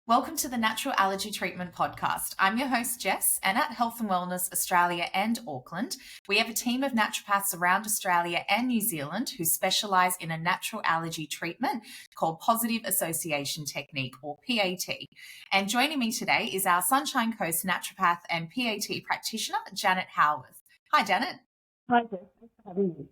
Welcome to the Natural Allergy Treatment Podcast. I'm your host, Jess, and at Health and Wellness Australia and Auckland, we have a team of naturopaths around Australia and New Zealand who specialise in a natural allergy treatment called Positive Association Technique, or PAT. And joining me today is our Sunshine Coast naturopath and PAT practitioner, Janet Howarth. Hi, Janet. Hi, Jess. Thanks for having me.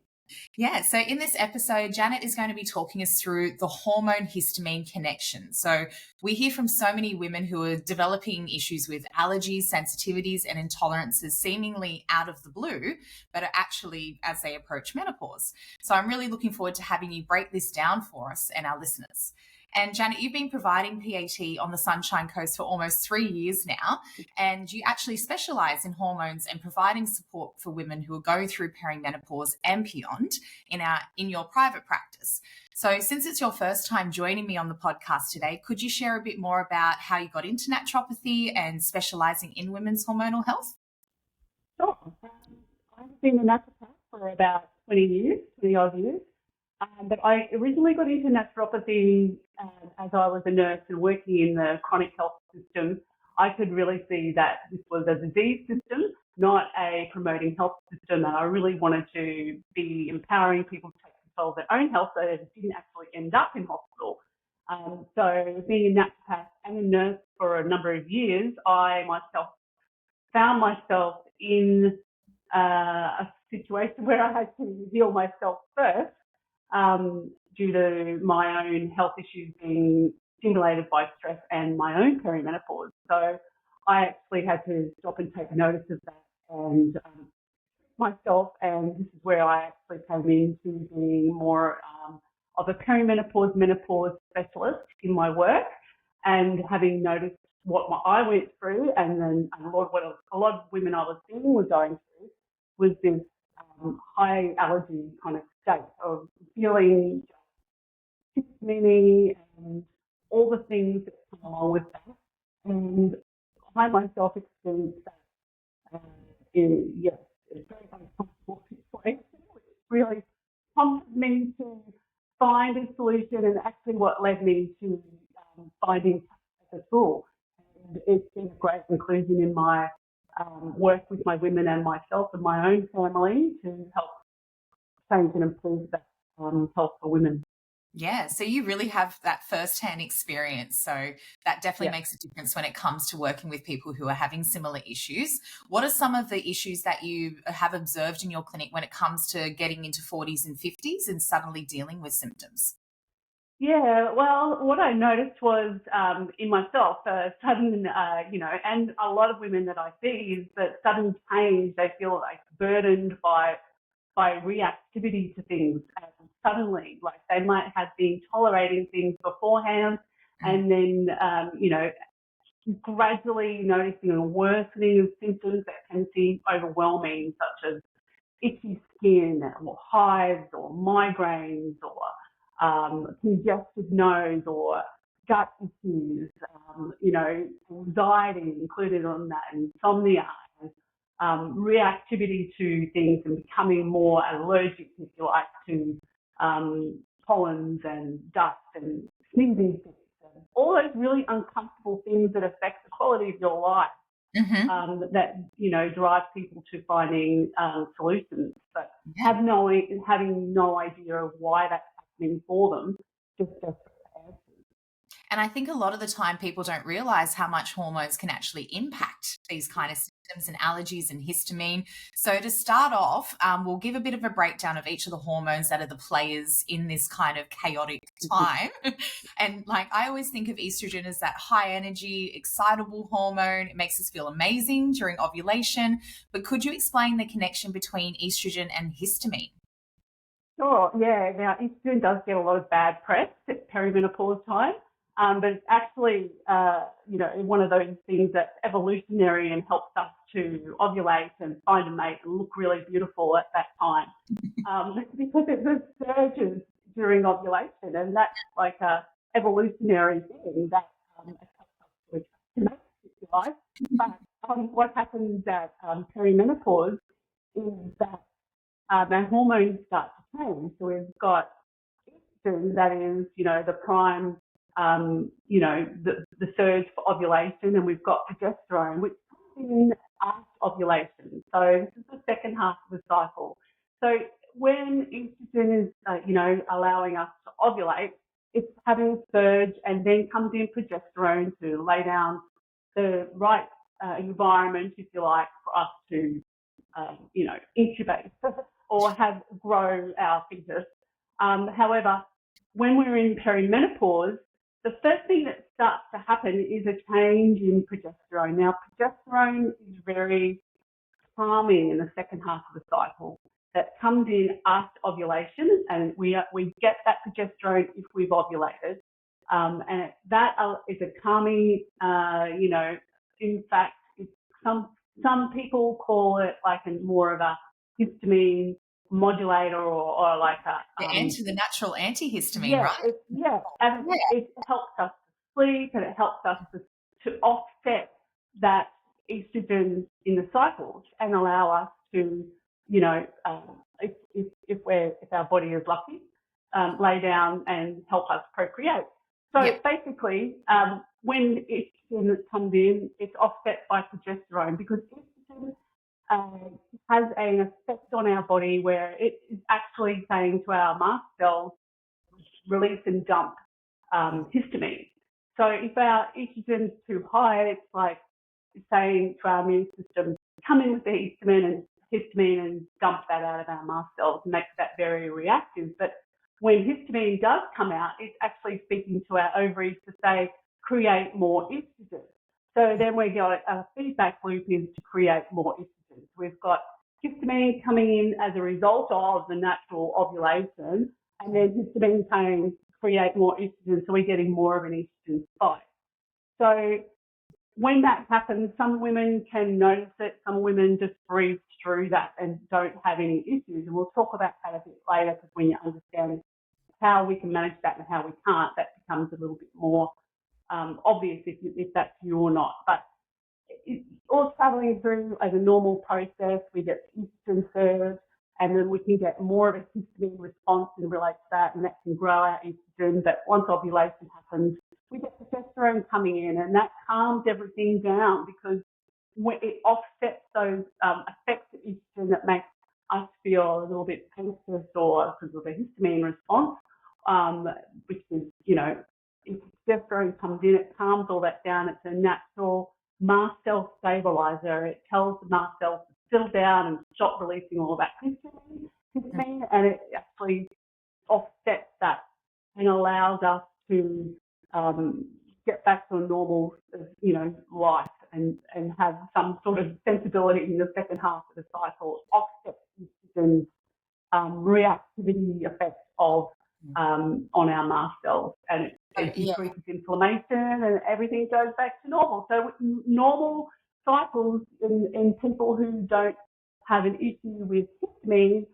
Yeah, so in this episode, Janet is going to be talking us through the hormone histamine connection. So we hear from so many women who are developing issues with allergies, sensitivities, and intolerances seemingly out of the blue, but are actually as they approach menopause. So I'm really looking forward to having you break this down for us and our listeners. And Janet, you've been providing PAT on the Sunshine Coast for almost 3 years now, and you actually specialise in hormones and providing support for women who are going through perimenopause and beyond in your private practice. So since it's your first time joining me on the podcast today, could you share a bit more about how you got into naturopathy and specialising in women's hormonal health? Sure. I've been a naturopath for about 20 odd years. But I originally got into naturopathy as I was a nurse and working in the chronic health system. I could really see that this was a disease system, not a promoting health system. And I really wanted to be empowering people to take control of their own health so they didn't actually end up in hospital. So being a naturopath and a nurse for a number of years, I myself found myself in a situation where I had to heal myself first. Due to my own health issues being stimulated by stress and my own perimenopause. So I actually had to stop and take notice of that and myself, and this is where I actually came into being more of a menopause specialist in my work, and having noticed what I went through, and then what a lot of women I was seeing were going through was this high allergy kind of state of feeling histamine and all the things that come along with that. And I myself experienced that in a very uncomfortable situation, which really prompted me to find a solution, and actually what led me to finding as a tool. And it's been a great inclusion in my work with my women and myself and my own family to help change and improve that health for women. Yeah, so you really have that first-hand experience. So that definitely makes a difference when it comes to working with people who are having similar issues. What are some of the issues that you have observed in your clinic when it comes to getting into 40s and 50s and suddenly dealing with symptoms? Yeah, well, what I noticed was in myself, sudden, and a lot of women that I see is that sudden change, they feel like burdened by reactivity to things. And suddenly, like they might have been tolerating things beforehand, and then, gradually noticing a worsening of symptoms that can seem overwhelming, such as itchy skin or hives or migraines or congested nose or gut issues, anxiety included on that, insomnia, reactivity to things and becoming more allergic, if you like, to pollens and dust and sneezing fits, and all those really uncomfortable things that affect the quality of your life. That drive people to finding solutions, but having no idea of why that's happening for them, just answers. And I think a lot of the time people don't realise how much hormones can actually impact these kind of symptoms and allergies and histamine. So to start off, we'll give a bit of a breakdown of each of the hormones that are the players in this kind of chaotic time. And like I always think of estrogen as that high energy, excitable hormone. It makes us feel amazing during ovulation. But could you explain the connection between estrogen and histamine? Sure, yeah. Now, estrogen does get a lot of bad press at perimenopause time. But it's actually, one of those things that's evolutionary and helps us to ovulate and find a mate and look really beautiful at that time. Because it just surges during ovulation, and that's like a evolutionary thing that helps us to attract a mate, if you like. But what happens at perimenopause is that our hormones start to change. So we've got estrogen, that is, the prime the surge for ovulation, and we've got progesterone, which comes in after ovulation. So this is the second half of the cycle. So when estrogen is, allowing us to ovulate, it's having a surge, and then comes in progesterone to lay down the right environment, if you like, for us to, incubate or grow our fetus. However, when we're in perimenopause, the first thing that starts to happen is a change in progesterone. Now, progesterone is very calming in the second half of the cycle. That comes in after ovulation, and we get that progesterone if we've ovulated. And that is a calming, in fact, some people call it like more of a histamine modulator or like a the natural antihistamine, right? And it helps us to sleep, and it helps us to offset that estrogen in the cycles and allow us to, if our body is lucky, lay down and help us procreate. So basically, when estrogen comes in, it's offset by progesterone, because estrogen has an effect on our body where it is actually saying to our mast cells, release and dump histamine. So if our estrogen is too high, it's like saying to our immune system, come in with the histamine and dump that out of our mast cells, and makes that very reactive. But when histamine does come out, it's actually speaking to our ovaries to say, create more estrogen. So then we got a feedback loop is to create more estrogen. We've got histamine coming in as a result of the natural ovulation, and then histamine saying create more estrogen, so we're getting more of an estrogen spike. So when that happens, some women can notice it, some women just breeze through that and don't have any issues. And we'll talk about that a bit later, because when you understand how we can manage that and how we can't, that becomes a little bit more obvious if that's you or not. But it's all travelling through as a normal process. We get estrogen surge, and then we can get more of a histamine response in relation to that, and that can grow our estrogen. But once ovulation happens, we get progesterone coming in, and that calms everything down, because it offsets those effects of estrogen that make us feel a little bit anxious or because of the histamine response, which is, if progesterone comes in, it calms all that down. It's a natural mast cell stabilizer. It tells the mast cells to settle down and stop releasing all that histamine, and it actually offsets that and allows us to get back to a normal, life and have some sort of sensibility in the second half of the cycle. Offsets estrogen's reactivity effects of on our mast cells, and it decreases inflammation, and everything goes back to normal. So normal cycles in people who don't have an issue with histamine,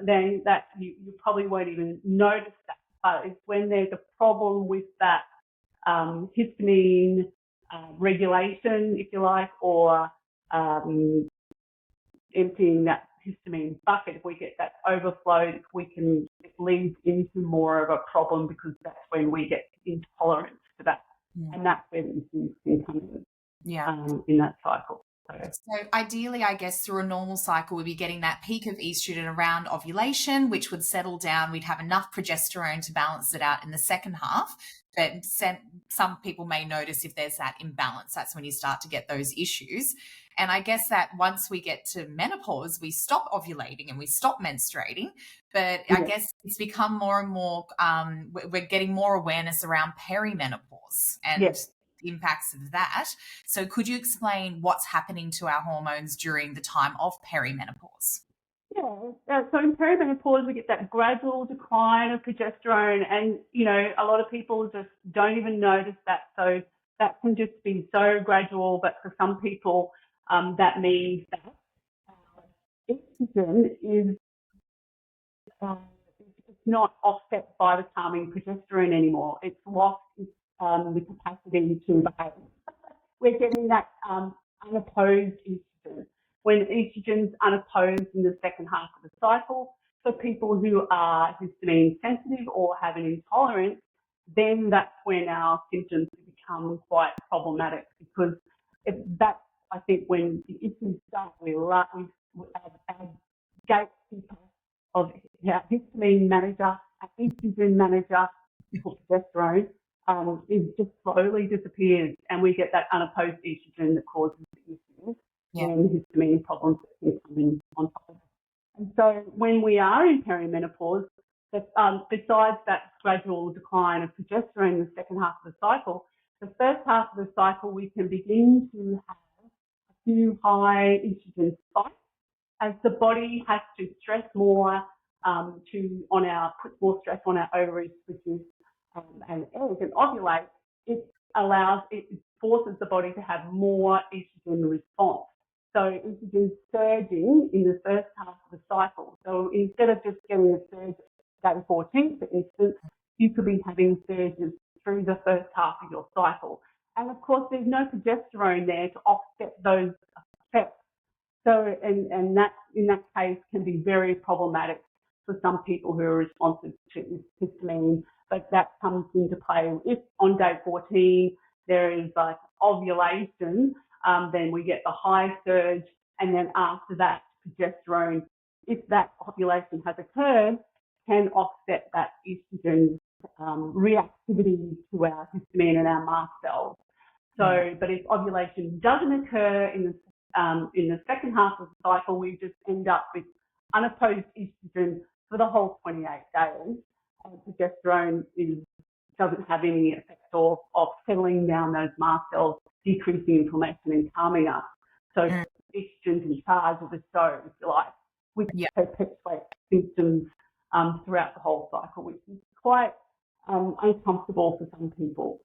then that you probably won't even notice that. But it's when there's a problem with that histamine regulation, if you like, or emptying that histamine bucket, if we get that overflow, it leads into more of a problem, because that's when we get intolerance to that. And that's when issues can come in that cycle. So ideally, I guess through a normal cycle, we'd be getting that peak of estrogen around ovulation, which would settle down. We'd have enough progesterone to balance it out in the second half. But some people may notice if there's that imbalance, that's when you start to get those issues. And I guess that once we get to menopause, we stop ovulating and we stop menstruating. But I guess it's become more and more, we're getting more awareness around perimenopause and the impacts of that. So could you explain what's happening to our hormones during the time of perimenopause? So in perimenopause, we get that gradual decline of progesterone, and, a lot of people just don't even notice that. So that can just be so gradual, but for some people, that means that estrogen is it's not offset by the calming progesterone anymore. It's lost the capacity to behave. We're getting that unopposed estrogen. When estrogen's unopposed in the second half of the cycle, for people who are histamine sensitive or have an intolerance, then that's when our symptoms become quite problematic, because that's, I think, when the issues start. Our gatekeeper of our histamine manager, our estrogen manager, progesterone, is just slowly disappears, and we get that unopposed estrogen that causes the issues and histamine problems that can come in on top of it. And so when we are in perimenopause, besides that gradual decline of progesterone in the second half of the cycle, the first half of the cycle we can begin to have a few high estrogen spikes as the body has to stress more, puts more stress on our ovaries to produce an egg and ovulate. It forces the body to have more estrogen response. So estrogen surging in the first half of the cycle. So instead of just getting a surge at day 14, for instance, you could be having surges through the first half of your cycle. And of course, there's no progesterone there to offset those effects. So, and that in that case can be very problematic for some people who are responsive to histamine. But that comes into play if on day 14 there is like ovulation, then we get the high surge, and then after that, progesterone, if that ovulation has occurred, can offset that estrogen reactivity to our histamine and our mast cells. So, but if ovulation doesn't occur in the second half of the cycle, we just end up with unopposed estrogen for the whole 28 days. And progesterone doesn't have any effect of settling down those mast cells, decreasing inflammation and calming us. So estrogen's in charge of the show, if you like, which perpetuates symptoms throughout the whole cycle, which is quite uncomfortable for some people.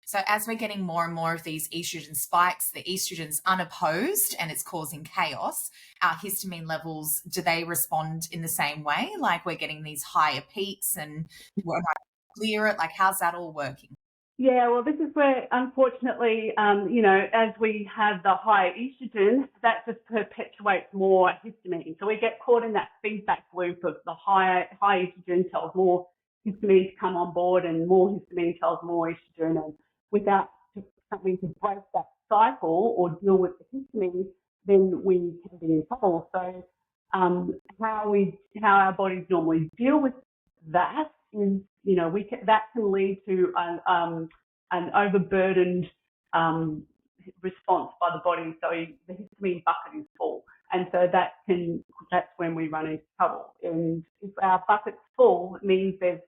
So as we're getting more and more of these estrogen spikes, the estrogen's unopposed and it's causing chaos, our histamine levels, do they respond in the same way? Like we're getting these higher peaks and we're not clear it? Like how's that all working? Yeah, well, this is where, unfortunately, as we have the high estrogen, that just perpetuates more histamine. So we get caught in that feedback loop of the high estrogen tells more histamine to come on board, and more histamine tells more estrogen. And without something to break that cycle or deal with the histamine, then we can be in trouble. So how our bodies normally deal with that is, that can lead to an overburdened response by the body. So the histamine bucket is full, and so that's when we run into trouble. And if our bucket's full, it means there's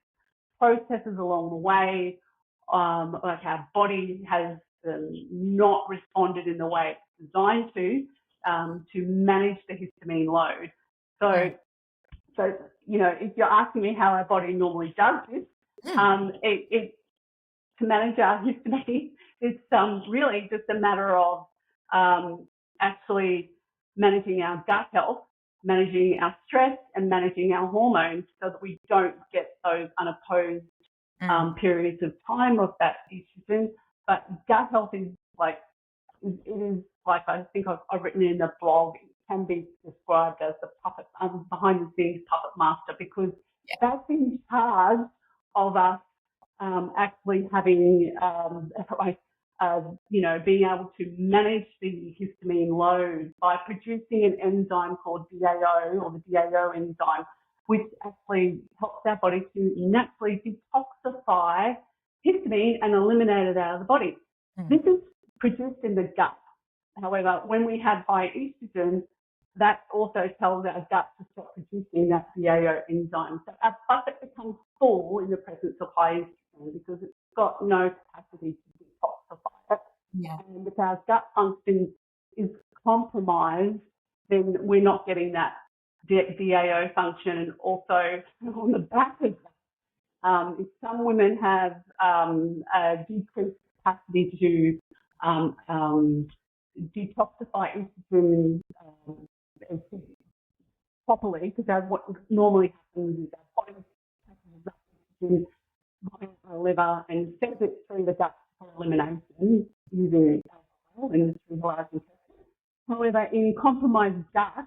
processes along the way, like our body has not responded in the way it's designed to manage the histamine load. So if you're asking me how our body normally does this, to manage our histamine, it's really just a matter of actually managing our gut health, managing our stress, and managing our hormones so that we don't get those unopposed periods of time of that estrogen. But gut health is like I think I've written in the blog, it can be described as the puppet, behind the scenes puppet master, because that's in charge of us actually having, being able to manage the histamine load by producing an enzyme called DAO, or the DAO enzyme, which actually helps our body to naturally detoxify histamine and eliminate it out of the body. This is produced in the gut. However, when we have high estrogen, that also tells our gut to stop producing that DAO enzyme. So our bucket becomes full in the presence of high estrogen because it's got no capacity to detoxify it. Yeah. And if our gut function is compromised, then we're not getting that DAO function. And also on the back of that, if some women have a decreased capacity to detoxify estrogen properly, because what normally happens is our body has estrogen via the liver and sends it through the gut for elimination using alcohol and through the large intestine. However, in compromised gut,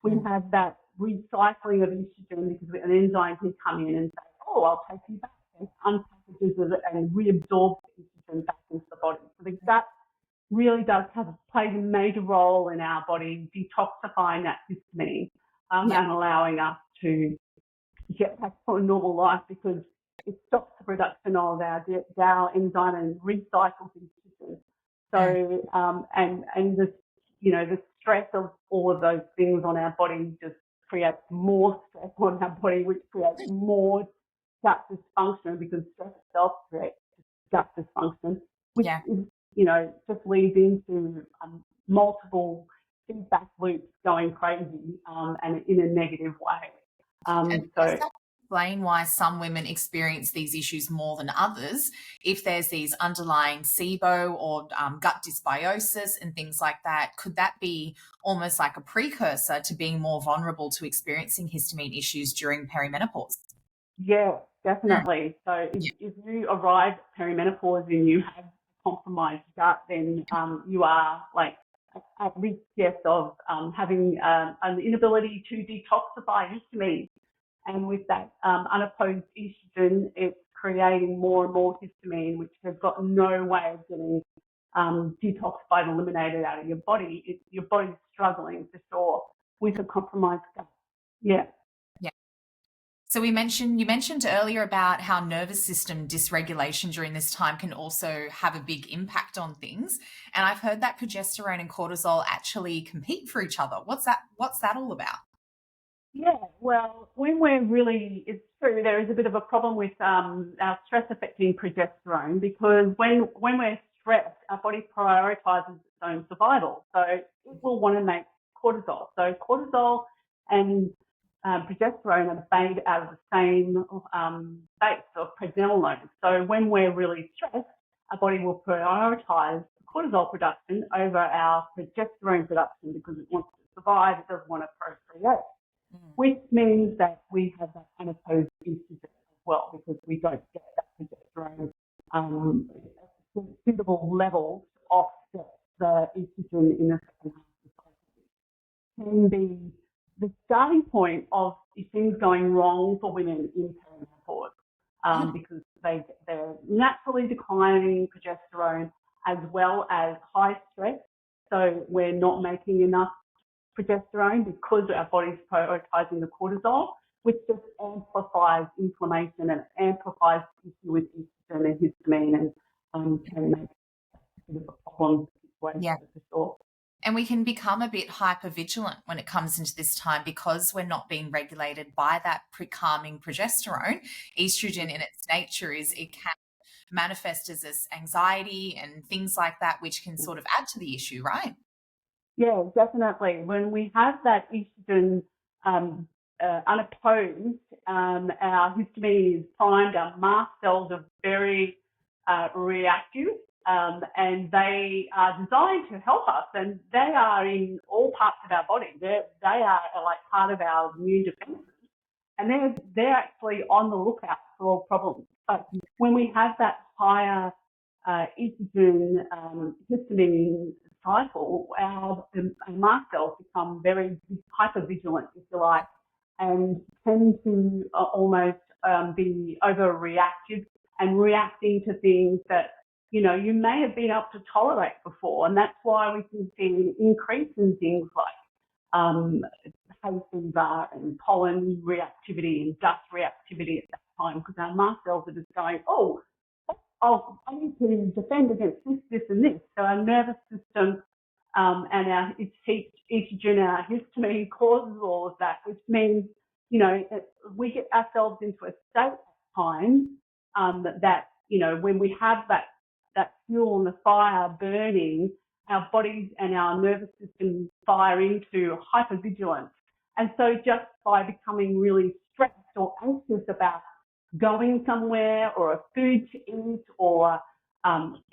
we have that recycling of estrogen because an enzyme can come in and say, oh, I'll take you back, and unpackages it and reabsorbs the estrogen back into the body. So the gut really does plays a major role in our body detoxifying that histamine and allowing us to get back to a normal life, because it stops the production of our enzyme and recycles estrogen. So and the stress of all of those things on our body just creates more stress on our body, which creates more gut dysfunction, because stress itself creates gut dysfunction, which is, just leads into multiple feedback loops going crazy and in a negative way. And does that explain why some women experience these issues more than others? If there's these underlying SIBO or gut dysbiosis and things like that, could that be almost like a precursor to being more vulnerable to experiencing histamine issues during perimenopause? Yeah, definitely. So if you arrive at perimenopause and you have compromised gut, then you are like at risk, yes, of having an inability to detoxify histamine. And with that unopposed estrogen, it's creating more and more histamine, which has got no way of getting detoxified, eliminated out of your body. Your body's struggling for sure with a compromised gut. Yeah. So you mentioned earlier about how nervous system dysregulation during this time can also have a big impact on things. And I've heard that progesterone and cortisol actually compete for each other. What's that all about? Yeah, well, it's true, there is a bit of a problem with our stress affecting progesterone, because when we're stressed, our body prioritises its own survival. So it will want to make cortisol. So cortisol and progesterone are made out of the same base of pregnenolone. So when we're really stressed, our body will prioritise cortisol production over our progesterone production, because it wants to survive, it doesn't want to procreate. Which means that we have that unopposed estrogen as well, because we don't get that progesterone at a suitable level to offset the estrogen in the second half of the cycle. Can be the starting point of things going wrong for women in perimenopause, because they're naturally declining progesterone as well as high stress. So we're not making enough progesterone because our body's prioritising the cortisol, which just amplifies inflammation and amplifies the issue with estrogen and histamine, and can make a bit of a problem situation for sure. And we can become a bit hypervigilant when it comes into this time, because we're not being regulated by that calming progesterone. Estrogen in its nature it can manifest as this anxiety and things like that, which can sort of add to the issue, right? Yeah, definitely. When we have that estrogen unopposed, our histamine is primed, our mast cells are very reactive, and they are designed to help us, and they are in all parts of our body. They are like part of our immune defenses, and they're actually on the lookout for all problems. But when we have that higher estrogen histamine cycle, our mast cells become very hypervigilant, if you like, and tend to almost be overreactive and reacting to things that you may have been able to tolerate before. And that's why we can see an increase in things like hay fever and pollen reactivity and dust reactivity at that time, because our mast cells are just going, I need to defend against this, and this. So our nervous system and our estrogen, our histamine causes all of that, which means, we get ourselves into a state at times that, when we have that fuel on the fire burning, our bodies and our nervous system fire into hypervigilance. And so just by becoming really stressed or anxious about going somewhere or a food to eat or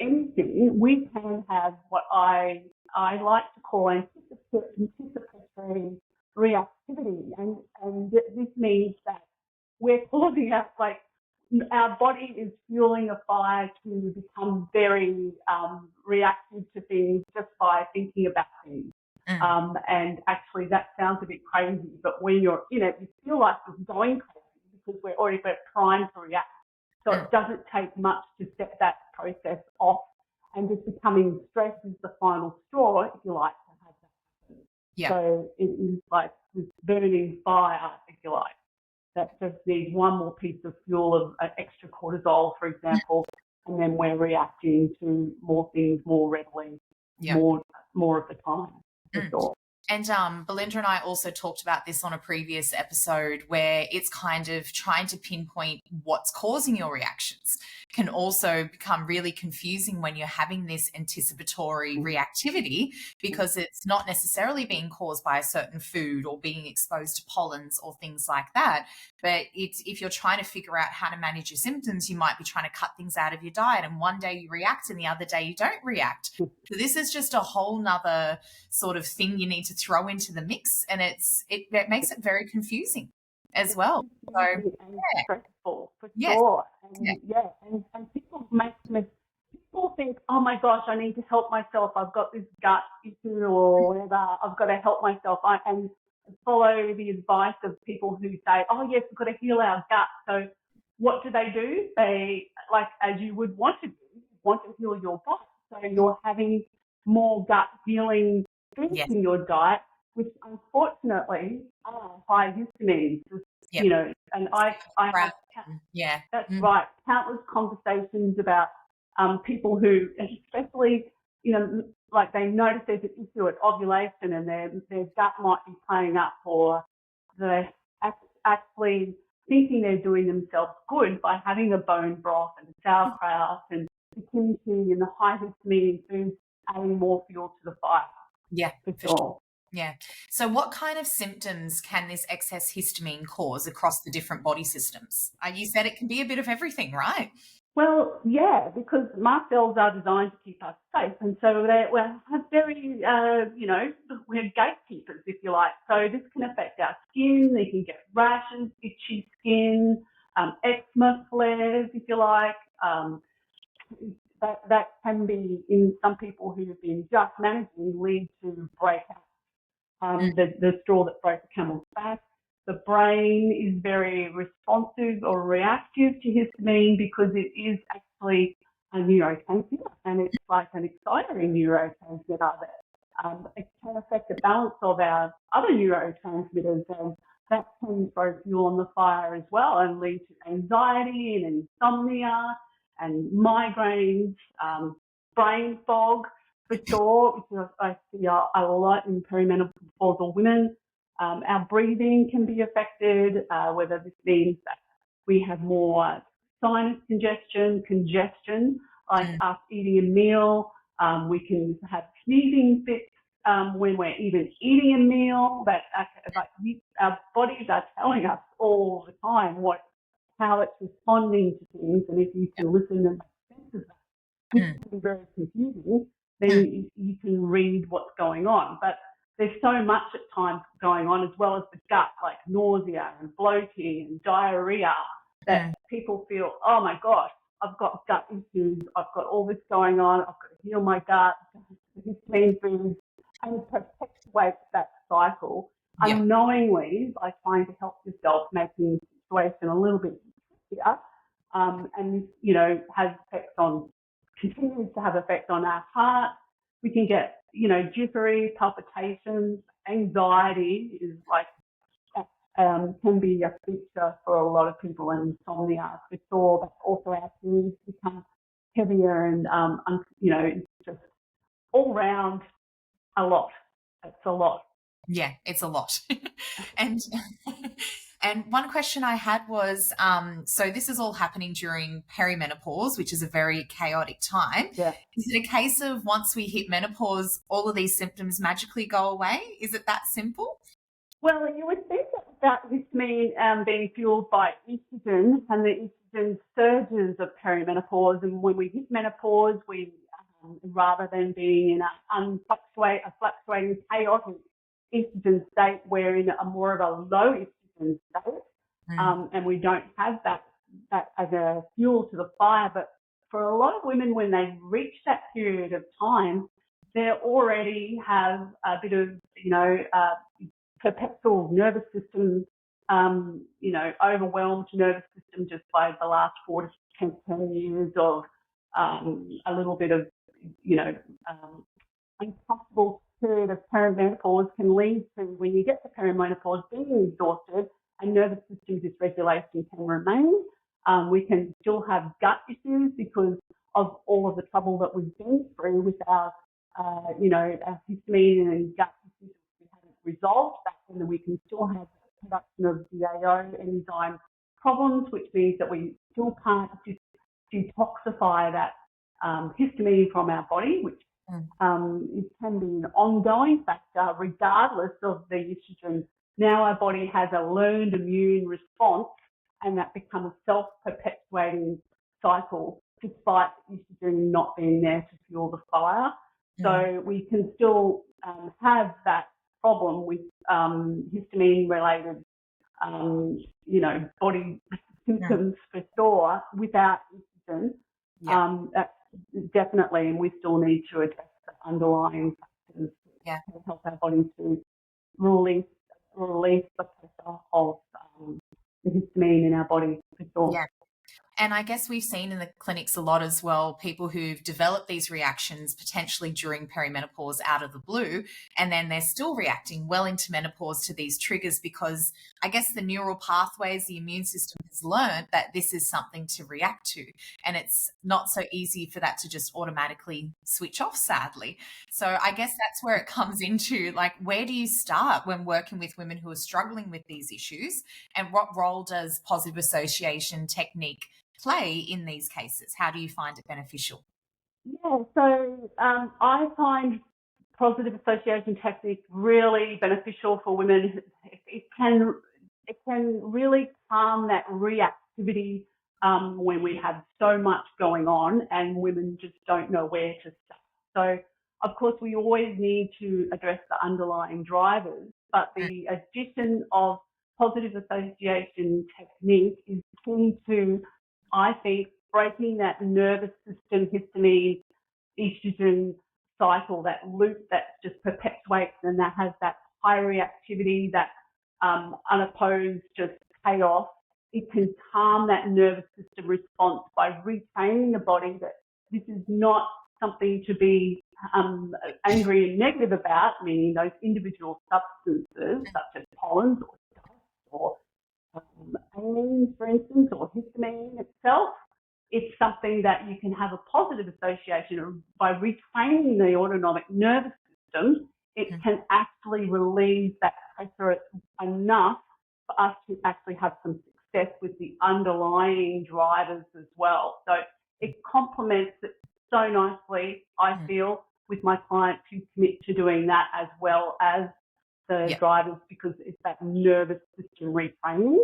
anything, we can have what I like to call anticipatory reactivity. And this means that we're causing our body is fueling a fire to become very reactive to things just by thinking about things. And actually that sounds a bit crazy, but when you feel like you're going crazy because we're already primed to react. So it doesn't take much to set that process off, and just becoming stressed is the final straw, if you like, to have that happen. Yeah. So it is like this burning fire, if you like, that just needs one more piece of fuel of extra cortisol, for example, and then we're reacting to more things more readily, more of the time, for sure. And Belinda and I also talked about this on a previous episode, where it's kind of trying to pinpoint what's causing your reactions can also become really confusing when you're having this anticipatory reactivity, because it's not necessarily being caused by a certain food or being exposed to pollens or things like that. But if you're trying to figure out how to manage your symptoms, you might be trying to cut things out of your diet, and one day you react and the other day you don't react. So this is just a whole nother sort of thing you need to throw into the mix, and it makes it very confusing as well. So and stressful, for sure. And people think, oh my gosh, I need to help myself. I've got this gut issue or whatever. I've got to help myself. And follow the advice of people who say, oh yes, we've got to heal our gut. So what do? They, like, as you would want to do, want to heal your body. So you're having more gut healing foods in your diet, which unfortunately are high histamine. You know, and I have, that's right, countless conversations about people who, especially, you know, like they notice there's an issue at ovulation and their gut might be playing up, or they're actually thinking they're doing themselves good by having a bone broth and sauerkraut and the kimchi and the high histamine foods, adding more fuel to the fire. Yeah, for sure. Yeah. So what kind of symptoms can this excess histamine cause across the different body systems? You said it can be a bit of everything, right? Well, yeah, because mast cells are designed to keep us safe. And so we have very, you know, we're gatekeepers, if you like. So this can affect our skin. They can get rashes, itchy skin, eczema flares, if you like. That can be, in some people who have been just managing, lead to breakouts. The straw that broke the camel's back. The brain is very responsive or reactive to histamine because it is actually a neurotransmitter, and it's like an exciting neurotransmitter that it can affect the balance of our other neurotransmitters, and that can throw fuel on the fire as well and lead to anxiety and insomnia and migraines, brain fog, for sure, which I see a lot in perimenopausal women. Our breathing can be affected, whether this means that we have more sinus congestion, like us eating a meal. We can have sneezing fits when we're even eating a meal. Our bodies are telling us all the time how it's responding to things, and if you can listen and make sense of that, which can be very confusing, then you can read what's going on. But there's so much at times going on, as well as the gut, like nausea and bloating and diarrhea, that people feel, oh my gosh, I've got gut issues, I've got all this going on, I've got to heal my gut, histamine foods, and perpetuate that cycle unknowingly by trying to help yourself, making the situation a little bit easier. And this, you know, continues to have effect on our heart. We can get, you know, jittery, palpitations, anxiety is like, can be a feature for a lot of people, and insomnia for sure, but also our periods become heavier and, you know, it's just all round a lot. It's a lot. Yeah, it's a lot. And and one question I had was, so this is all happening during perimenopause, which is a very chaotic time. Yeah. Is it a case of once we hit menopause, all of these symptoms magically go away? Is it that simple? Well, you would think that histamine being fueled by estrogen, and the estrogen surges of perimenopause, and when we hit menopause, we rather than being in a fluctuating, chaotic estrogen state, we're in a more of a low estrogen state, and we don't have that as a fuel to the fire. But for a lot of women, when they reach that period of time, they already have a bit of, you know, perpetual nervous system overwhelmed nervous system just by the last 4 to 10 years of a little bit of, uncomfortable period of perimenopause can lead to, when you get to perimenopause, being exhausted and nervous system dysregulation can remain. We can still have gut issues because of all of the trouble that we've been through with our histamine and gut issues we haven't resolved that, and then we can still have production of DAO enzyme problems, which means that we still can't detoxify that histamine from our body, which it can be an ongoing factor regardless of the estrogen. Now our body has a learned immune response, and that becomes a self-perpetuating cycle despite estrogen not being there to fuel the fire. So we can still have that problem with histamine-related, body symptoms for sure without estrogen. That's definitely, and we still need to address the underlying factors that help our body to release the pressure of the histamine in our body for sure. Yeah. And I guess we've seen in the clinics a lot as well, people who've developed these reactions potentially during perimenopause out of the blue, and then they're still reacting well into menopause to these triggers because I guess the neural pathways, the immune system has learned that this is something to react to. And it's not so easy for that to just automatically switch off, sadly. So I guess that's where it comes into, like, where do you start when working with women who are struggling with these issues? And what role does positive association technique play in these cases? How do you find it beneficial? Yeah, so I find positive association technique really beneficial for women. It can really calm that reactivity when we have so much going on and women just don't know where to start. So, of course, we always need to address the underlying drivers, but the addition of positive association technique is key to, I think, breaking that nervous system histamine estrogen cycle, that loop that just perpetuates and that has that high reactivity, that unopposed just chaos. It can calm that nervous system response by retraining the body that this is not something to be angry and negative about, meaning those individual substances such as pollens or dust or amines, for instance, or histamine itself. It's something that you can have a positive association by retraining the autonomic nervous system. It can actually relieve that pressure enough for us to actually have some success with the underlying drivers as well. So it complements it so nicely, I feel, with my clients who commit to doing that as well as the drivers, because it's that nervous system retraining.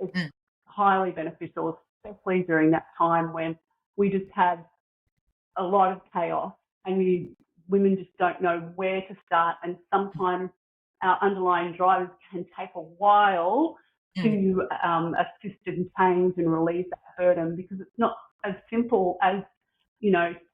It's highly beneficial, especially during that time when we just have a lot of chaos and women just don't know where to start, and sometimes our underlying drivers can take a while to assist in change and relieve that burden, because it's not as simple as,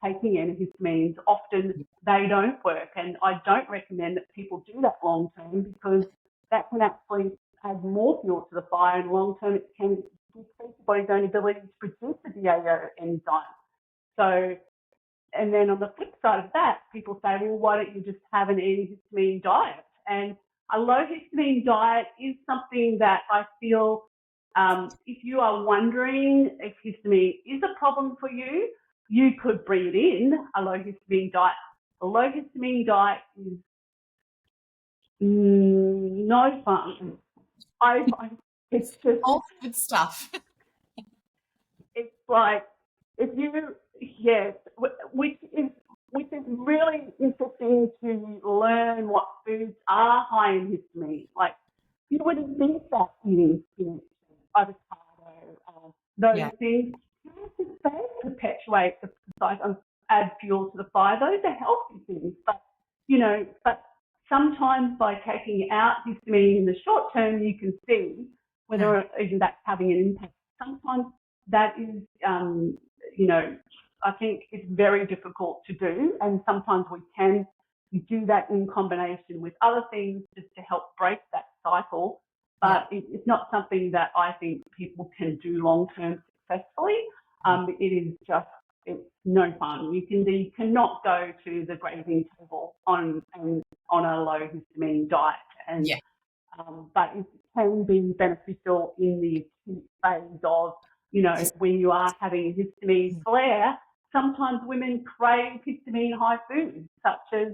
taking antihistamines. Often they don't work, and I don't recommend that people do that long term, because that can actually add more fuel to the fire, and long term it can decrease the body's own ability to produce the DAO enzyme. So, and then on the flip side of that, people say, well, why don't you just have an antihistamine diet? And a low histamine diet is something that I feel, if you are wondering if histamine is a problem for you, you could bring it in, a low histamine diet. A low histamine diet is no fun. It's just all good stuff. It's like, which is really interesting to learn what foods are high in histamine. Like, you wouldn't think that eating spinach, avocado, those things. They perpetuate the cycle, add fuel to the fire. Those are healthy things, but sometimes by taking out histamine in the short term, you can see whether even that's having an impact. Sometimes that is, I think it's very difficult to do, and sometimes you do that in combination with other things just to help break that cycle. but it's not something that I think people can do long-term successfully. It is just, it's no fun. You cannot go to the grazing table on a low histamine diet, and but it can be beneficial in the acute phase of, when you are having a histamine flare. Sometimes women crave histamine high foods, such as,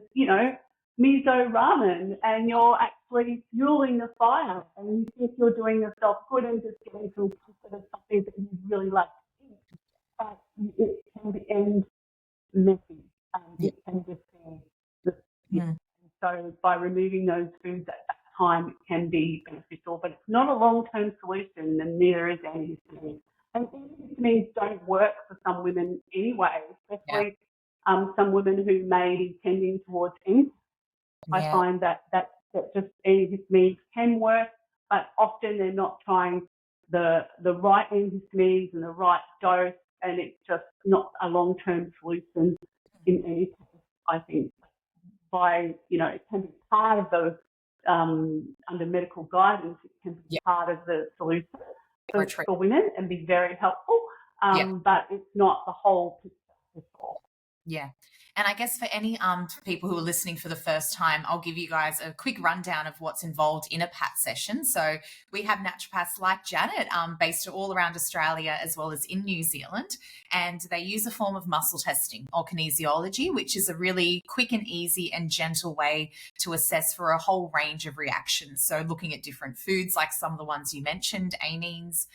miso ramen, and you're actually fueling the fire, and you think you're doing yourself good and just getting some comfort of something that you really like to eat. But it can end messy. It can just be so by removing those foods at that time, it can be beneficial, but it's not a long-term solution, and neither is antihistamines. And antihistamines don't work for some women anyway, especially some women who may be tending towards MCAS. I find that just antihistamines can work, but often they're not trying the right antihistamines and the right dose, and it's just not a long-term solution in any case, I think. It can be part of the, under medical guidance, it can be part of the solution for women and be very helpful, but it's not the whole picture at all. Yeah. And I guess for any people who are listening for the first time, I'll give you guys a quick rundown of what's involved in a PAT session. So we have naturopaths like Janet based all around Australia as well as in New Zealand, and they use a form of muscle testing or kinesiology, which is a really quick and easy and gentle way to assess for a whole range of reactions. So looking at different foods like some of the ones you mentioned, amines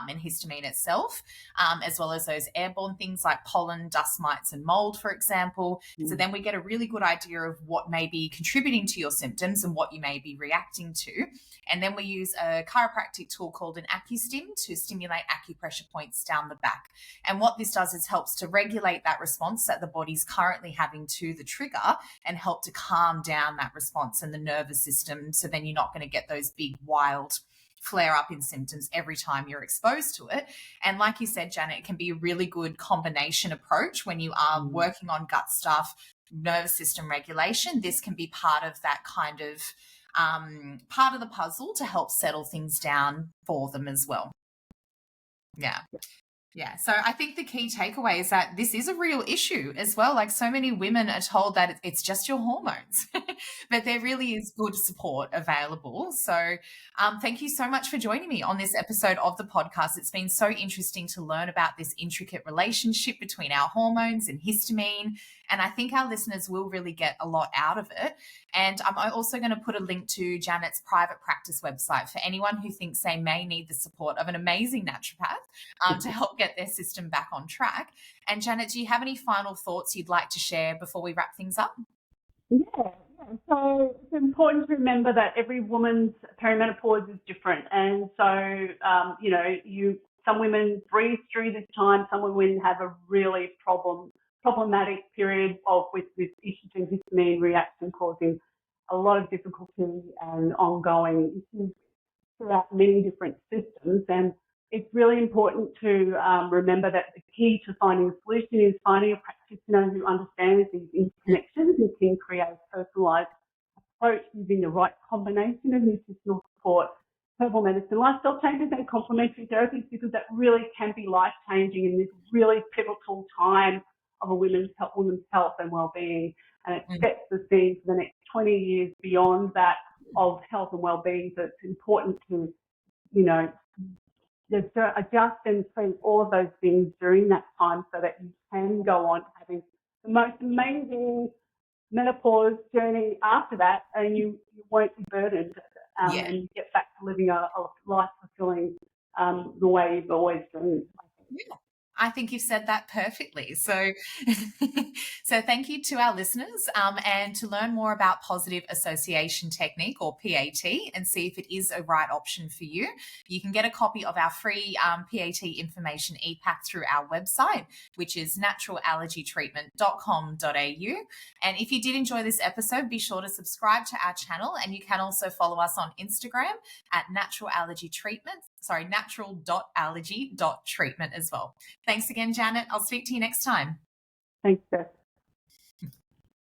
and histamine itself, as well as those airborne things like pollen, dust mites and mold, for example. So then we get a really good idea of what may be contributing to your symptoms and what you may be reacting to. And then we use a chiropractic tool called an AccuStim to stimulate acupressure points down the back. And what this does is helps to regulate that response that the body's currently having to the trigger and help to calm down that response and the nervous system. So then you're not going to get those big wild flare up in symptoms every time you're exposed to it. And like you said, Janet, it can be a really good combination approach when you are working on gut stuff, nervous system regulation. This can be part of that kind of part of the puzzle to help settle things down for them as well. Yeah. So I think the key takeaway is that this is a real issue as well. Like, so many women are told that it's just your hormones, but there really is good support available. So thank you so much for joining me on this episode of the podcast. It's been so interesting to learn about this intricate relationship between our hormones and histamine. And I think our listeners will really get a lot out of it. And I'm also going to put a link to Janet's private practice website for anyone who thinks they may need the support of an amazing naturopath to help get their system back on track. And Janet, do you have any final thoughts you'd like to share before we wrap things up? Yeah. So it's important to remember that every woman's perimenopause is different. And so, some women breeze through this time. Some women have a really problematic period with this estrogen histamine reaction causing a lot of difficulty and ongoing issues throughout many different systems. And it's really important to remember that the key to finding a solution is finding a practitioner who understands these interconnections and can create a personalised approach using the right combination of nutritional support, herbal medicine, lifestyle changes and complementary therapies, because that really can be life-changing in this really pivotal time of a women's health and well-being. And it sets the scene for the next 20 years beyond that of health and well-being. So it's important to, just adjust and treat all of those things during that time so that you can go on having the most amazing menopause journey after that, and you won't be burdened and you get back to living a life fulfilling the way you've always dreamed. Yeah. I think you've said that perfectly. So, so thank you to our listeners. And to learn more about positive association technique, or PAT, and see if it is a right option for you, you can get a copy of our free PAT information e-pack through our website, which is naturalallergytreatment.com.au. And if you did enjoy this episode, be sure to subscribe to our channel, and you can also follow us on Instagram at natural.allergy.treatment as well. Thanks again, Janet. I'll speak to you next time. Thanks, Beth.